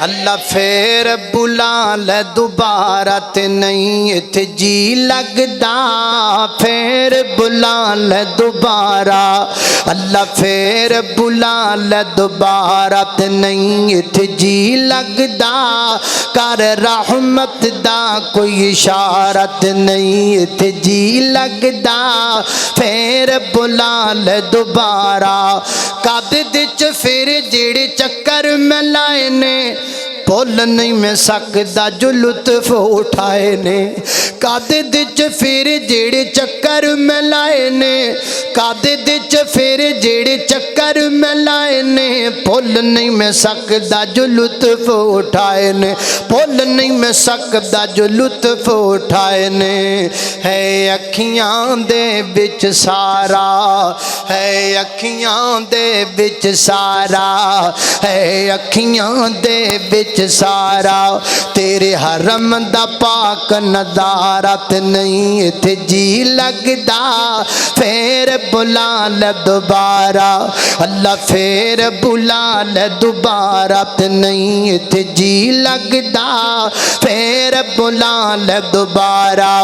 अल्लाह फिर बुला ले दोबारा ते नहीं इत्थे जी लगदा। फिर बुला ले दोबारा, अल्लाह फिर बुला ले दोबारा ते नहीं इत्थे जी लगदा। कर रहमत दा कोई इशारा ते नहीं इत्थे जी लगदा। फिर बुला ले दोबारा। कादे दिच फिर जेड़े चक्कर मैं लाए ने भुल नहीं मैं सकदा जो लुत्फ उठाए ने। कादे दिच फिर जेड़े चक्कर मैं लाए ने, कादे दिच फिर जेड़े चक्कर मैं लाए ने। भुल नहीं मैं सकदा जो लुत्फ उठाए ने, भुल नहीं मैं सकदा जो लुत्फ उठाए ने। है अखियां दे विच सारा, है अखियां दे विच सारा, है अखियां दे विच सारा। तेरे हरम दा पाक नज़ारा ते नहीं इत्थे जी लगदा। फिर बुला ले दोबारा, अल्लाह फिर बुला ले दोबारा ते नहीं इत्थे जी लगदा। फिर बुला ले दोबारा।